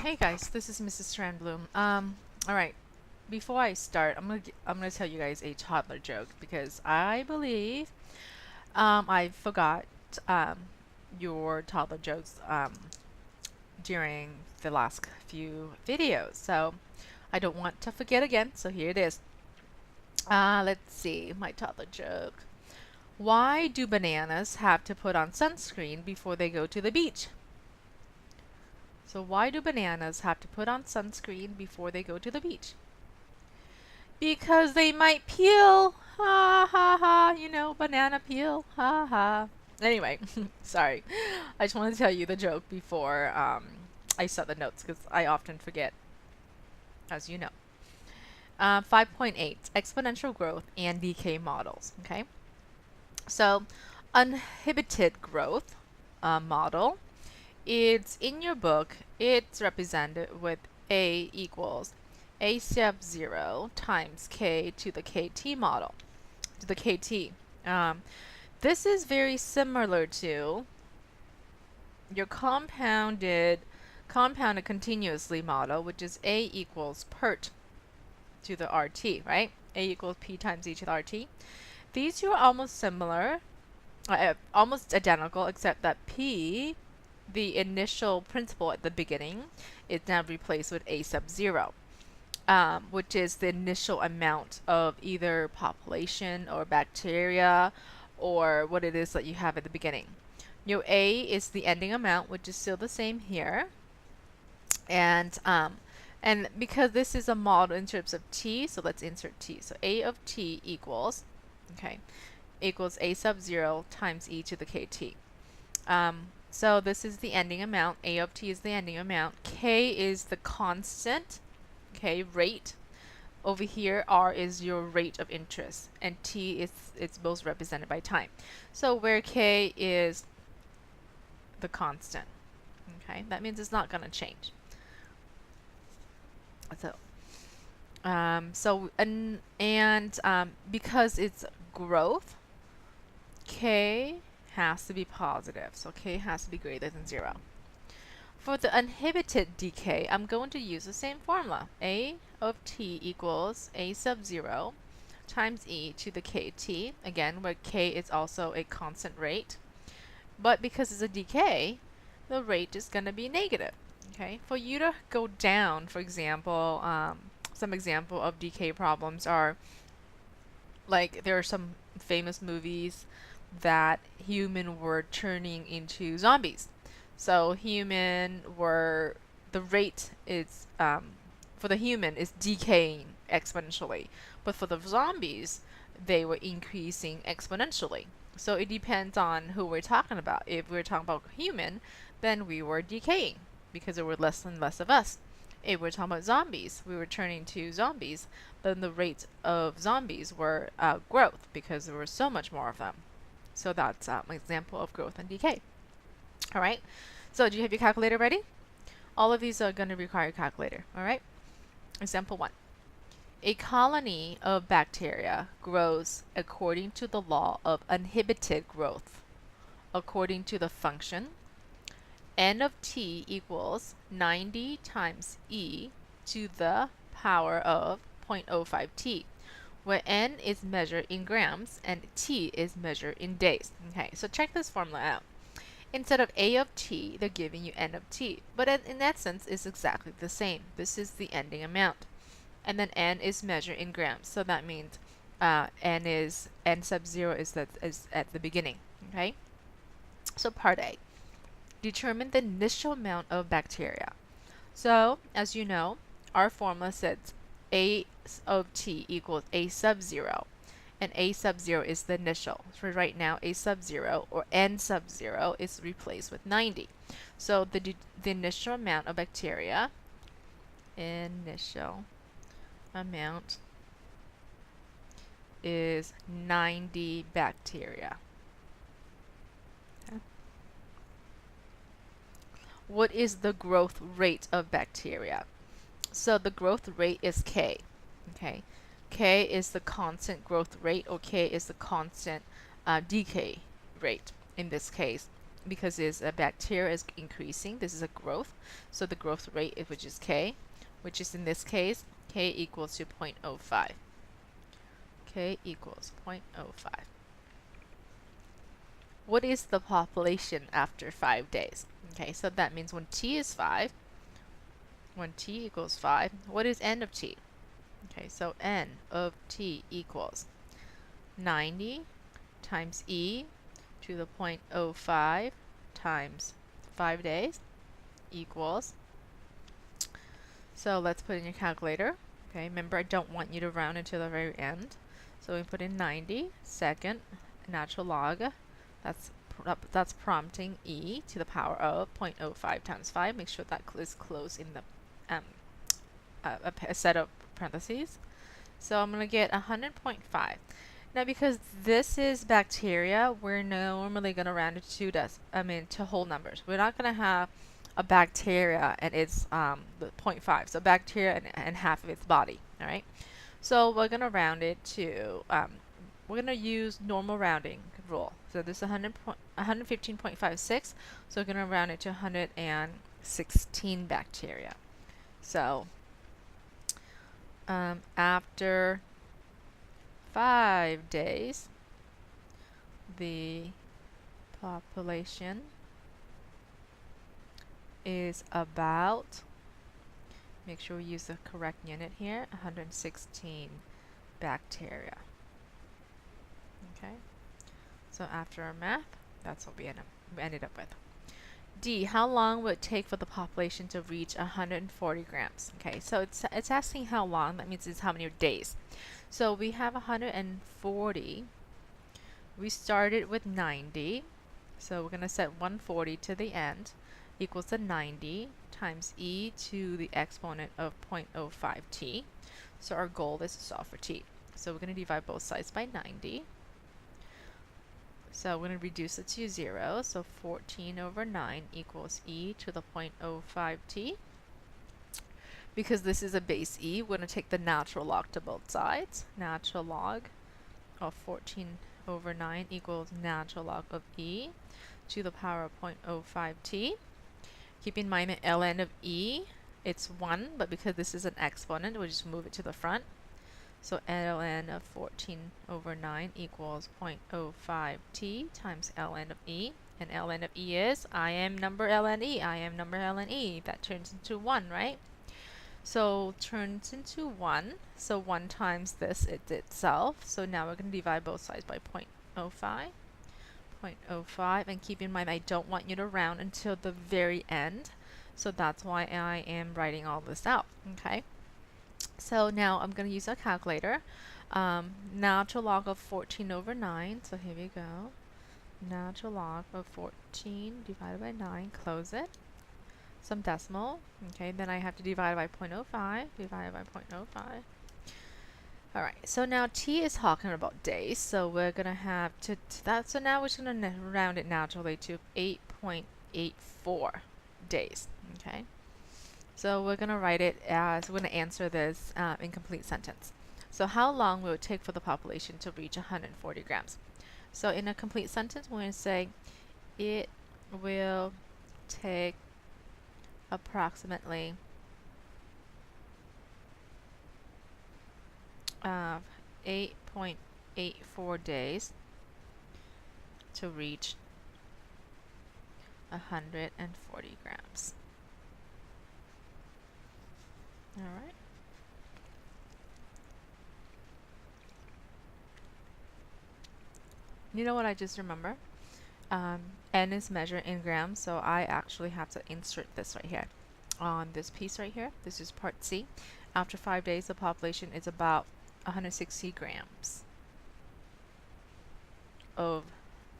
Hey guys, this is Mrs. Tran-Bloom. All right. Before I start, I'm gonna tell you guys a toddler joke because I believe I forgot um your toddler jokes during the last few videos, so I don't want to forget again. So here it is. Let's see my toddler joke. Why do bananas have to put on sunscreen before they go to the beach? So why do bananas have to put on sunscreen before they go to the beach? Because they might peel. Ha ha ha. You know, banana peel. Ha ha. Anyway, sorry. I just wanted to tell you the joke before I start the notes because I often forget, as you know. 5.8 Exponential Growth and Decay Models. Okay. So, Uninhibited Growth model. It's in your book. It's represented with A equals a sub 0 times k to the kt model, to the kt. This is very similar to your compounded continuously model, which is A equals PERT to the RT, right? A equals P times E to the RT. These two are almost similar, almost identical, except that P, the initial principle at the beginning, is now replaced with A sub 0. Which is the initial amount of either population or bacteria or what it is that you have at the beginning. Your A is the ending amount, which is still the same here. And because this is a model in terms of T, so let's insert T. So A of T equals, okay, equals A sub 0 times E to the KT. So this is the ending amount. A of T is the ending amount. K is the constant. Okay, rate. Over here, R is your rate of interest, and T is it's both represented by time. So where K is the constant, okay, that means it's not going to change. So, because it's growth, K has to be positive. So K has to be greater than 0. For the uninhibited decay, I'm going to use the same formula. A of T equals A sub 0 times E to the KT, again, where K is also a constant rate. But because it's a decay, the rate is going to be negative. Okay, for you to go down, for example, some example of decay problems are, like, there are some famous movies that human were turning into zombies. So human were, the rate is, for the human is decaying exponentially. But for the zombies, they were increasing exponentially. So it depends on who we're talking about. If we're talking about human, then we were decaying because there were less and less of us. If we're talking about zombies, we were turning to zombies, then the rate of zombies were growth because there were so much more of them. So that's an example of growth and decay. All right, so do you have your calculator ready? All of these are going to require a calculator. All right, example 1. A colony of bacteria grows according to the law of uninhibited growth, according to the function n of t equals 90 times e to the power of 0.05 t, where n is measured in grams and t is measured in days. Okay, so check this formula out. Instead of A of T, they're giving you N of T. But in that sense, it's exactly the same. This is the ending amount. And then N is measured in grams. So that means N sub 0 is at the beginning. Okay? So part A. Determine the initial amount of bacteria. So, as you know, our formula says A of T equals A sub 0. And A sub 0 is the initial. So right now, A sub 0 or N sub 0 is replaced with 90. So the initial amount of bacteria, initial amount is 90 bacteria. Okay. What is the growth rate of bacteria? So the growth rate is K. Okay. K is the constant growth rate, or K is the constant decay rate in this case. because a bacteria is increasing. This is a growth. So the growth rate, which is K, which is in this case, K equals to 0.05. K equals 0.05. What is the population after 5 days? Okay, so that means when T is 5, when T equals 5, what is N of T? Okay, so N of T equals 90 times E to the 0.05 times 5 days equals, so let's put in your calculator. Okay, remember I don't want you to round until the very end. So we put in 90, second, natural log, that's prompting E to the power of 0.05 times 5. Make sure that is close in the a set of parentheses. So I'm going to get 100.5. Now because this is bacteria, we're normally going to round it to whole numbers. We're not going to have a bacteria and it's the 0.5. So bacteria and half of its body. All right. So we're going to round it to, we're going to use normal rounding rule. So this is 115.56. So we're going to round it to 116 bacteria. So after 5 days, the population is about, make sure we use the correct unit here, 116 bacteria. Okay, so after our math, that's what we ended up with. D, how long would it take for the population to reach 140 grams? Okay, so it's asking how long. That means it's how many days. So we have 140. We started with 90. So we're going to set 140 to the end equals to 90 times e to the exponent of 0.05 t. So our goal is to solve for t. So we're going to divide both sides by 90. So we're going to reduce it to 0. So 14 over 9 equals e to the 0.05 t. Because this is a base e, we're going to take the natural log to both sides. Natural log of 14 over 9 equals natural log of e to the power of 0.05 t. Keep in mind that ln of e, it's 1, but because this is an exponent, we'll just move it to the front. So ln of 14 over 9 equals 0.05 t times ln of e. And ln of e is I am number ln e. I am number ln e. That turns into 1, right? So turns into 1. So 1 times this itself. So now we're going to divide both sides by 0.05. 0.05. And keep in mind, I don't want you to round until the very end. So that's why I am writing all this out. Okay. So now I'm going to use a calculator. Natural log of 14 over 9. So here we go. Natural log of 14 divided by 9. Close it. Some decimal. Okay, then I have to divide by 0.05. Divided by 0.05. Alright, so now t is talking about days. So we're going to have to that. So now we're just going to round it naturally to 8.84 days. Okay. So we're going to write it as, we're going to answer this incomplete sentence. So how long will it take for the population to reach 140 grams? So in a complete sentence, we're going to say it will take approximately 8.84 days to reach 140 grams. All right. You know what I just remember? N is measured in grams, so I actually have to insert this right here on this piece right here. This is part C. After 5 days, the population is about 160 grams of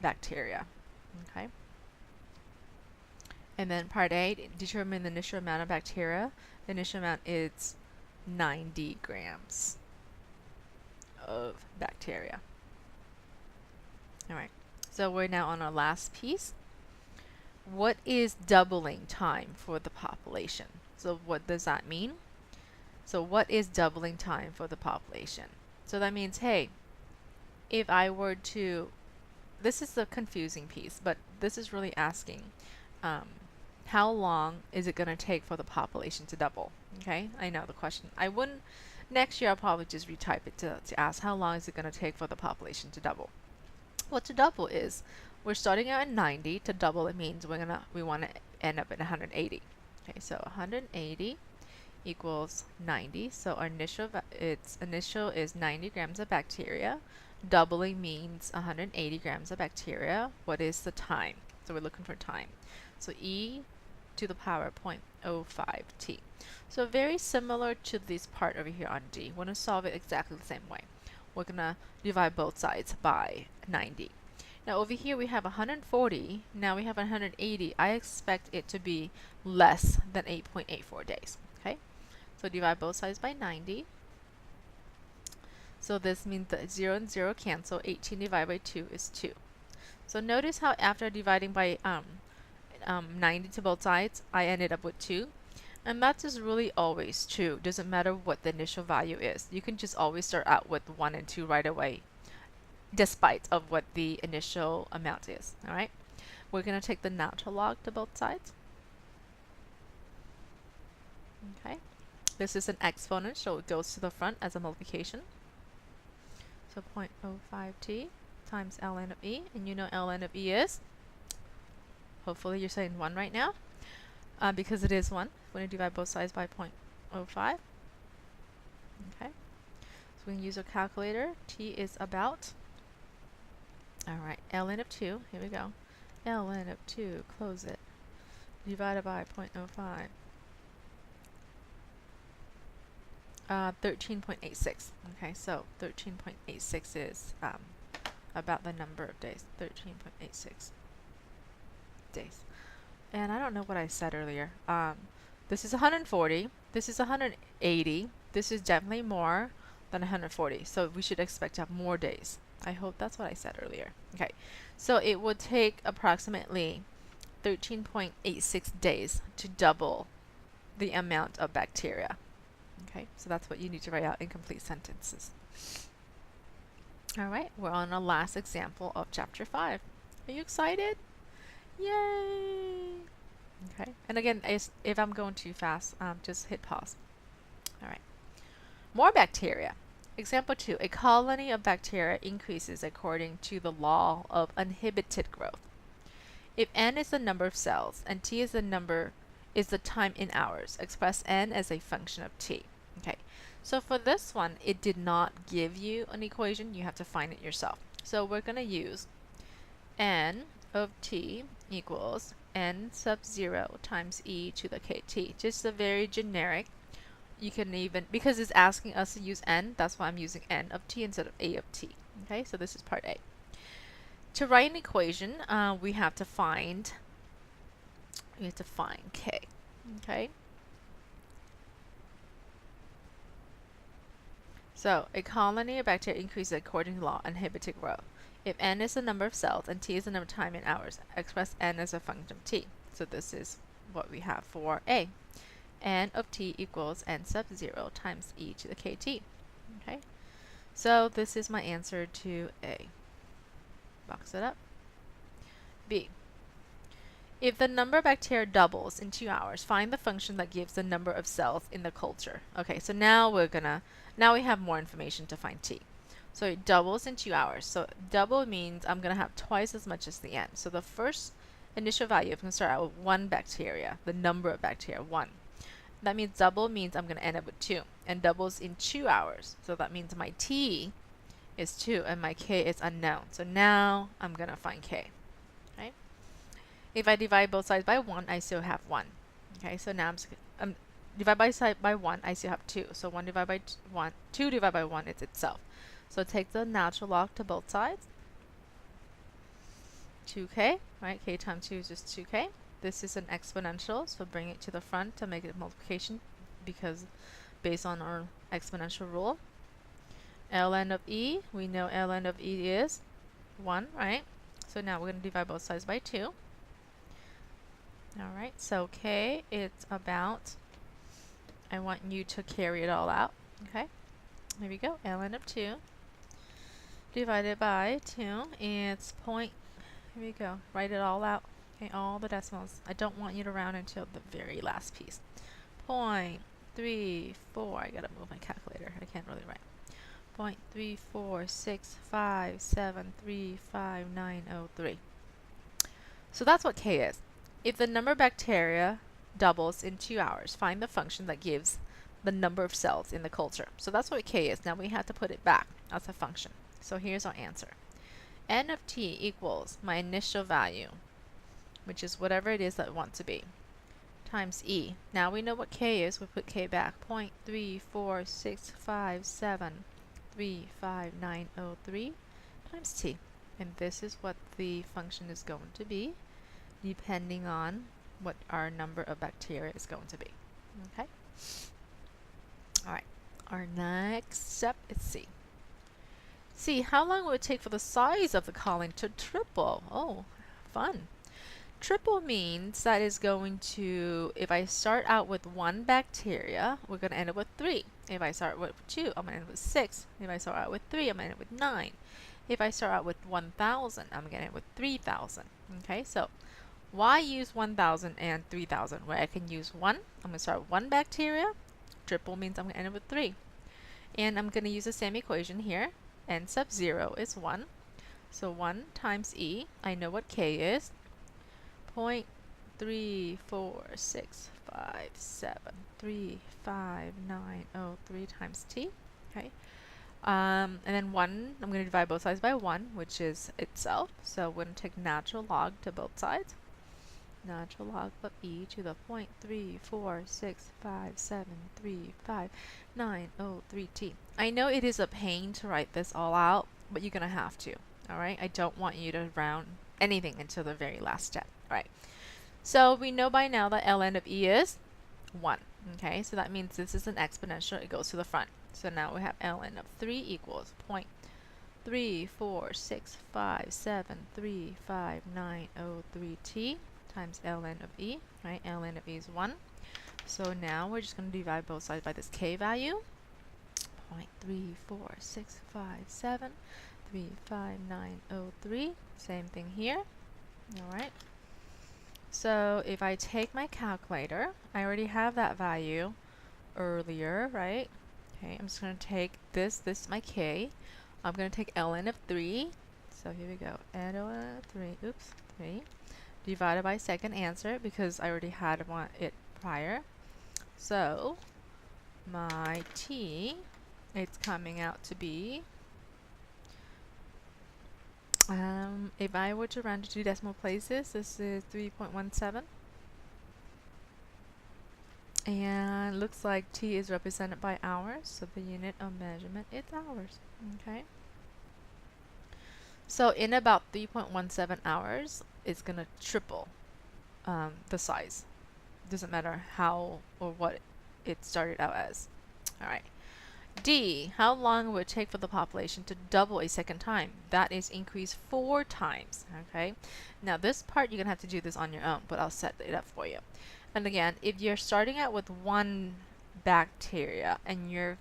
bacteria. Okay. And then part A, determine the initial amount of bacteria. The initial amount is 90 grams of bacteria. All right. So we're now on our last piece. What is doubling time for the population? So what does that mean? So what is doubling time for the population? So that means, hey, if I were to this is the confusing piece, but this is really asking how long is it going to take for the population to double? Okay, I know the question. I wouldn't, next year I'll probably just retype it to ask how long is it going to take for the population to double. What to double is, we're starting out at 90. To double it means we want to end up at 180. Okay, so 180 equals 90. So our its initial is 90 grams of bacteria. Doubling means 180 grams of bacteria. What is the time? So we're looking for time. So e to the power 0.05 t. So very similar to this part over here on D. We're going to solve it exactly the same way. We're going to divide both sides by 90. Now over here we have 140. Now we have 180. I expect it to be less than 8.84 days. Okay, so divide both sides by 90. So this means that 0 and 0 cancel. 18 divided by 2 is 2. So notice how after dividing by 90 to both sides, I ended up with 2. And that is really always true. Doesn't matter what the initial value is. You can just always start out with 1 and 2 right away, despite of what the initial amount is. All right. We're going to take the natural log to both sides. Okay. This is an exponent, so it goes to the front as a multiplication. So 0.05t times ln of e, and you know ln of e is, hopefully you're saying 1 right now, because it is 1. We're going to divide both sides by 0.05. Okay. So we can use a calculator. T is about, alright, ln of 2, here we go. ln of 2, close it, divided by 0.05. 13.86. Okay, so 13.86 is about the number of days. 13.86 days. And I don't know what I said earlier. This is 140. This is 180. This is definitely more than 140. So we should expect to have more days. I hope that's what I said earlier. Okay, so it would take approximately 13.86 days to double the amount of bacteria. Okay, so that's what you need to write out in complete sentences. All right, we're on our last example of chapter 5. Are you excited? Yay! Okay, and again, if I'm going too fast, just hit pause. All right, more bacteria. Example 2, a colony of bacteria increases according to the law of unhindered growth. If n is the number of cells and t is the time in hours, express n as a function of t. Okay, so for this one, it did not give you an equation. You have to find it yourself. So we're going to use n of t equals n sub 0 times e to the kt. Just a very generic. You can even, because it's asking us to use n, that's why I'm using n of t instead of a of t. Okay, so this is part A. To write an equation, we have to find k. Okay. So a colony of bacteria increases according to the law of unhindered growth. If n is the number of cells and t is the number of time in hours, express n as a function of t. So this is what we have for A. N of t equals n sub 0 times e to the kt. Okay. So this is my answer to A. Box it up. B. If the number of bacteria doubles in 2 hours, find the function that gives the number of cells in the culture. Okay, so now we have more information to find t. So it doubles in 2 hours. So double means I'm going to have twice as much as the n. So the first initial value, I'm going to start out with 1 bacteria, the number of bacteria, 1. That means double means I'm going to end up with 2. And doubles in 2 hours. So that means my t is 2 and my k is unknown. So now I'm going to find k. Okay? If I divide both sides by 1, I still have 1. Okay, so now divide by side by 1, I still have 2. So 1 divided by 1, 2 divided by 1 is itself. So take the natural log to both sides. 2k, right? K times 2 is just 2k. This is an exponential, so bring it to the front to make it multiplication, because based on our exponential rule. ln of e, we know ln of e is 1, right? So now we're going to divide both sides by 2. Alright, so k, it's about, I want you to carry it all out. Okay, here we go, ln of 2 divided by 2. It's point, here we go, write it all out. Okay, all the decimals. I don't want you to round until the very last piece. 0.34, I gotta move my calculator. I can't really write. 0.346573593. So that's what K is. If the number of bacteria doubles in 2 hours, find the function that gives the number of cells in the culture. So that's what K is. Now we have to put it back as a function. So here's our answer. N of T equals my initial value, which is whatever it is that I want to be, times E. Now we know what K is. We put K back. 0.346573593 times T. And this is what the function is going to be, depending on what our number of bacteria is going to be. Okay? Alright, our next step is C. C, how long will it take for the size of the colony to triple? Oh, fun. Triple means that is going to, if I start out with 1 bacteria, we're going to end up with 3. If I start with 2, I'm going to end up with 6. If I start out with 3, I'm going to end up with 9. If I start out with 1,000, I'm going to end up with 3,000. Okay, so why use 1,000 and 3,000? Where I can use 1, I'm going to start with 1 bacteria. Triple means I'm going to end up with 3. And I'm going to use the same equation here. N sub 0 is 1. So 1 times E, I know what K is. 0.346573593 times T. Okay. And then 1, I'm going to divide both sides by 1, which is itself. So I'm going to take natural log to both sides. Natural log of E to the 0.346573593T. I know it is a pain to write this all out, but you're going to have to. Alright? I don't want you to round anything until the very last step. Alright. So we know by now that ln of E is 1. Okay? So that means this is an exponential. It goes to the front. So now we have ln of 3 equals 0.346573593T times ln of E, right? Ln of E is 1. So now we're just going to divide both sides by this K value. 0.346573593. Same thing here. Alright. So if I take my calculator, I already have that value earlier, right? Okay, I'm just going to take this is my K. I'm going to take ln of 3. So here we go. Ln of 3, 3. Divided by second answer because I already had it prior. So my T, it's coming out to be, if I were to round to 2 decimal places, this is 3.17. And looks like T is represented by hours, so the unit of measurement is hours. Okay. So in about 3.17 hours, it's going to triple the size. Doesn't matter how or what it started out as. Alright. D, how long would it take for the population to double a second time? That is increase 4 times. Okay. Now this part you're going to have to do this on your own, but I'll set it up for you. And again, if you're starting out with 1 bacteria and you're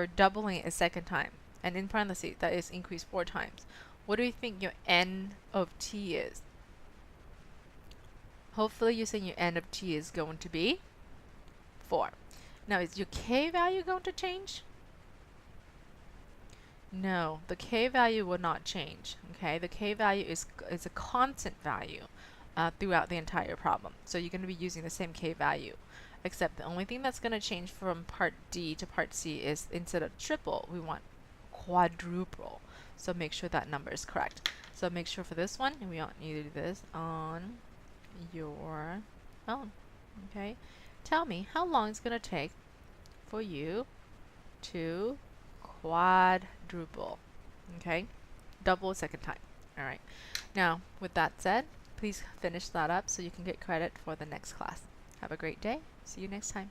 doubling it a second time, and in parentheses that is increased 4 times, what do you think your N of T is? Hopefully you're saying your N of T is going to be 4. Now is your K value going to change? No, the K value will not change. Okay, the K value is a constant value throughout the entire problem. So you're going to be using the same K value, except the only thing that's going to change from part D to part C is instead of triple, we want quadruple. So make sure that number is correct. So make sure for this one, we want you to do this on your own. Okay, tell me how long it's going to take for you to quadruple. Okay, double a second time. All right. Now, with that said, please finish that up so you can get credit for the next class. Have a great day. See you next time.